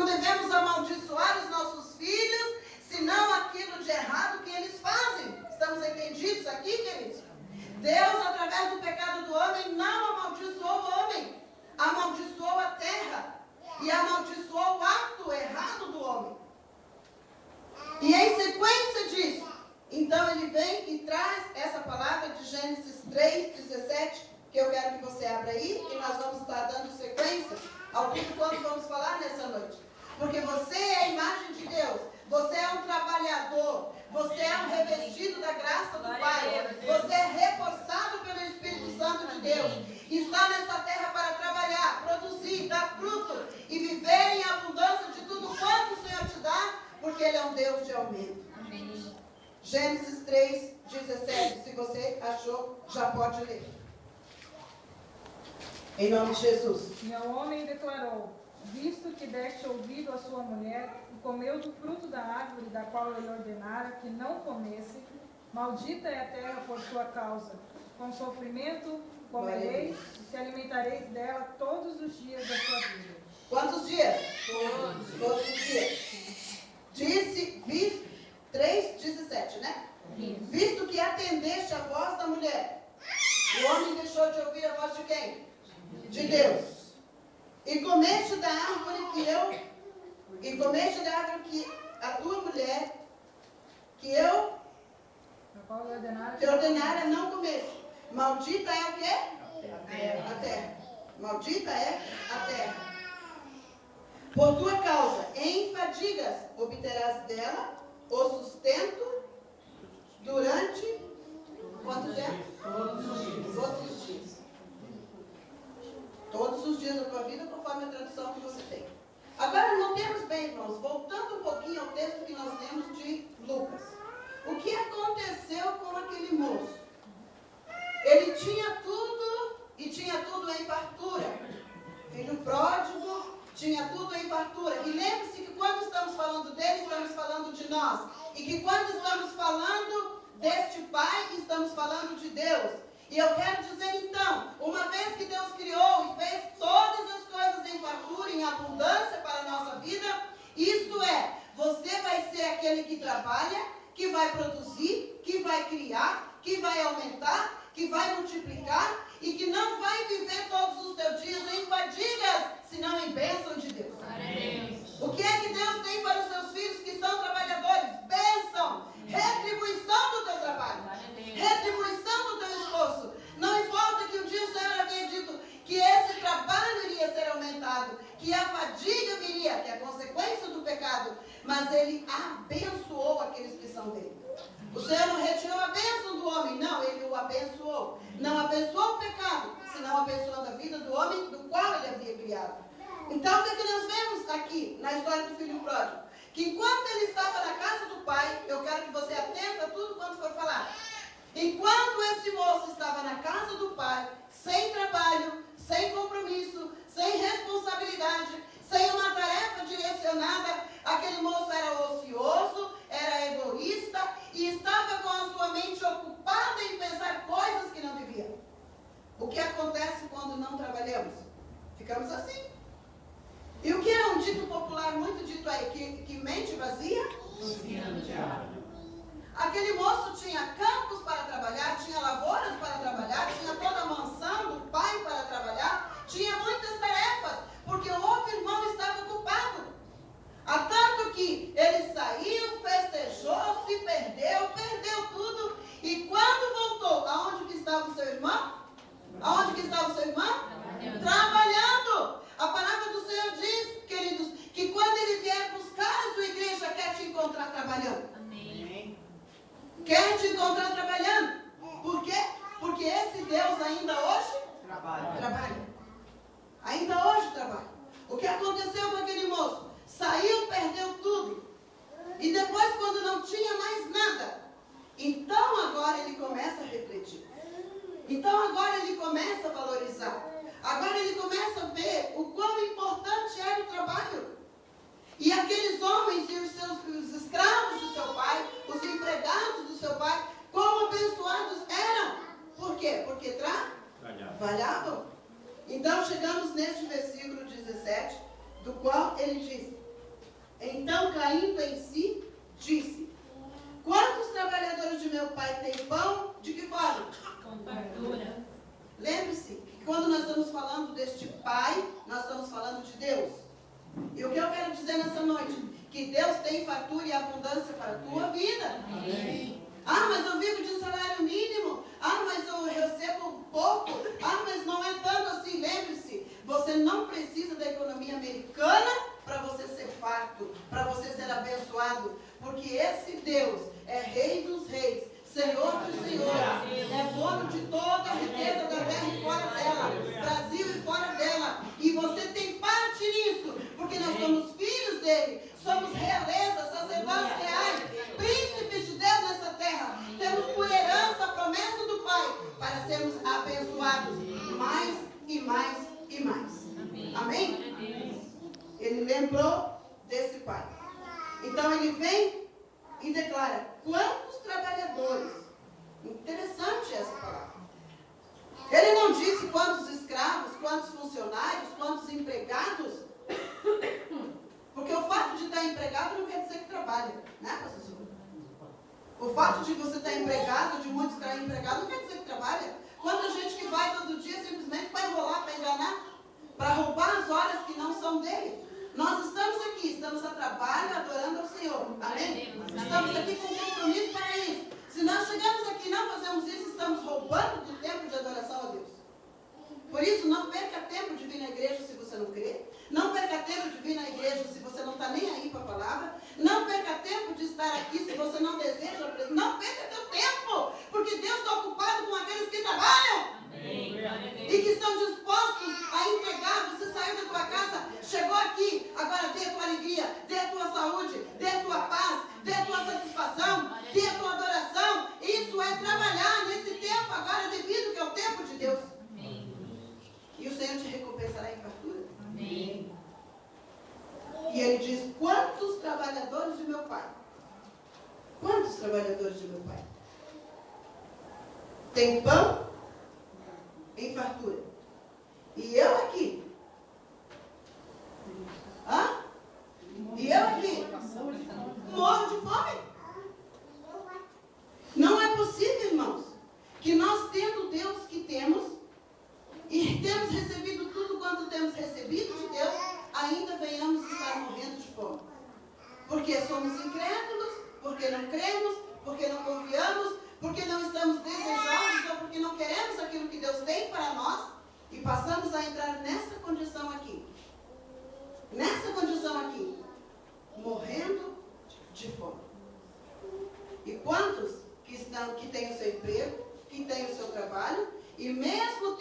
devemos amaldiçoar os nossos filhos, senão aquilo de errado que eles fazem. Estamos entendidos aqui, queridos? Deus, através do pecado do homem, não amaldiçoou o homem, amaldiçoou a terra e amaldiçoou o ato errado do homem. E em sequência disso, então ele vem e traz essa palavra de Gênesis 3:17, que eu quero que você abra aí, e nós vamos estar dando sequência ao tudo quanto vamos falar nessa noite. Porque você é a imagem de Deus, você é um trabalhador, você é um revestido da graça do Pai, você é reforçado pelo Espírito Santo de Deus, está nessa terra para trabalhar, produzir, dar fruto e viver em abundância de tudo quanto o Senhor te dá, porque Ele é um Deus de aumento. Amém. Gênesis 3:17, se você achou, já pode ler. Em nome de Jesus. E ao homem declarou: visto que deste ouvido à sua mulher e comeu do fruto da árvore da qual ele ordenara que não comesse, maldita é a terra por sua causa. Com sofrimento comereis e se alimentareis dela todos os dias da sua vida. Quantos dias? Todos os dias. Disse, 3:17, né? Isso. Visto que atendeste a voz da mulher, o homem deixou de ouvir a voz de quem? De Deus. E comeste da árvore que a tua mulher, que eu te ordenara não comesse. Maldita é o quê? A terra. Maldita é a terra. Por tua causa, em fadigas, obterás dela o sustento durante quanto tempo? Todos os dias. Todos os dias da tua vida, conforme a tradução que você tem. Agora, notemos bem, irmãos, voltando um pouquinho ao texto que nós lemos de Lucas. O que aconteceu com aquele moço? Ele tinha tudo e tinha tudo em fartura. Filho pródigo, tinha tudo em fartura. E lembre-se que quando estamos falando dele, estamos falando de nós. E que quando estamos falando deste Pai, estamos falando de Deus. E eu quero dizer então, uma vez que Deus criou e fez todas as coisas em fartura, em abundância para a nossa vida, isto é, você vai ser aquele que trabalha, que vai produzir, que vai criar, que vai aumentar, que vai multiplicar e que não vai viver todos os teus dias em fadigas, senão em bênção de Deus. O que é que Deus tem para os seus filhos que são trabalhadores? Bênção, retribuição do teu trabalho, retribuição do teu esforço. Não importa que um dia o Senhor havia dito que esse trabalho iria ser aumentado, que a fadiga viria, que é a consequência do pecado, mas Ele abençoou aqueles que são dele. O Senhor não retirou a bênção do homem, não, Ele o abençoou. Não abençoou o pecado, senão abençoando a vida do homem do qual Ele havia criado. Então, o que nós vemos aqui na história do filho pródigo? Que enquanto ele estava na casa do pai, eu quero que você atenda a tudo quanto for falar. Enquanto esse moço estava na casa do pai, sem trabalho, sem compromisso, sem responsabilidade, sem uma tarefa direcionada, aquele moço era ocioso, era egoísta e estava com a sua mente ocupada em pensar coisas que não devia. O que acontece quando não trabalhamos? Ficamos assim. E o que é um dito popular muito dito aí, que mente vazia? Aquele moço tinha campos para trabalhar, tinha lavouras para trabalhar, tinha toda a mansão do pai para trabalhar, tinha muitas tarefas, porque o outro irmão estava ocupado. Há tanto que ele saiu, festejou, se perdeu tudo, e quando voltou, aonde que estava o seu irmão? Aonde que estava o seu irmão? Trabalhando. A palavra do Senhor diz, queridos, que quando Ele vier buscar a sua igreja, quer te encontrar trabalhando. Amém. Quer te encontrar trabalhando. Por quê? Porque esse Deus ainda hoje trabalha. Ainda hoje trabalha. O que aconteceu com aquele moço? Saiu, perdeu tudo. E depois, quando não tinha mais nada, então agora ele começa a refletir. Então agora ele começa a valorizar. Agora ele começa a ver o quão importante era o trabalho. E aqueles homens e os escravos do seu pai, os empregados do seu pai, como abençoados eram. Por quê? Porque trabalhavam. Então chegamos neste versículo 17, do qual ele diz: Então, caindo em si, disse: quantos trabalhadores de meu pai têm pão? De que forma? Com fartura. Lembre-se que quando nós estamos falando deste pai, nós estamos falando de Deus. E o que eu quero dizer nessa noite? Que Deus tem fartura e abundância para a tua vida. Amém. Ah, mas eu vivo de salário mínimo. Ah, mas eu recebo pouco. Ah, mas não é tanto assim. Lembre-se, você não precisa da economia americana para você ser farto, para você ser abençoado. Porque esse Deus é Rei dos reis, Senhor dos senhores, é dono de toda a riqueza da terra e fora dela, Brasil e fora dela. E você tem parte nisso, porque nós somos filhos dele, somos realeza, sacerdotes reais, príncipes de Deus nessa terra. Temos por herança a promessa do Pai para sermos abençoados mais e mais e mais. Amém? Ele lembrou desse Pai. Então ele vem e declara: quantos trabalhadores? Interessante essa palavra. Ele não disse quantos escravos, quantos funcionários, quantos empregados. Porque o fato de estar empregado não quer dizer que trabalha, né, pastor? O fato de você estar empregado, de muitos estarem empregados, não quer dizer que trabalha. Quanta gente que vai todo dia simplesmente para enrolar, para enganar, para roubar as horas que não são dele. Nós estamos aqui, estamos a trabalho, adorando ao Senhor. Amém? Estamos aqui com compromisso para isso. Se nós chegamos aqui e não fazemos isso, estamos roubando do tempo de adoração a Deus. Por isso, não perca tempo de vir na igreja se você não crê. Não perca tempo de vir na igreja se você não está nem aí para a palavra. Não perca tempo de estar aqui se você não deseja. Não perca teu tempo, porque Deus está ocupado com aqueles que trabalham. E que estão dispostos a entregar. Você saiu da tua casa, chegou aqui, agora dê a tua alegria, dê a tua saúde, dê a tua paz, dê a tua satisfação, dê a tua adoração. Isso é trabalhar nesse tempo agora devido que é o tempo de Deus. E o Senhor te recompensará em fartura. Amém. E ele diz: quantos trabalhadores de meu pai? Quantos trabalhadores de meu pai? Tem pão em fartura. E eu aqui? Hã? E eu aqui? Morro de fome? Não é possível, irmãos, que nós tendo o Deus que temos, e temos recebido tudo quanto temos recebido de Deus, ainda venhamos estar morrendo de fome. Porque somos incrédulos, porque não cremos, porque não confiamos, porque não estamos desejosos ou porque não queremos aquilo que Deus tem para nós, e passamos a entrar nessa condição aqui. Nessa condição aqui. Morrendo de fome. E quantos que têm o seu emprego, que têm o seu trabalho, e mesmo tendo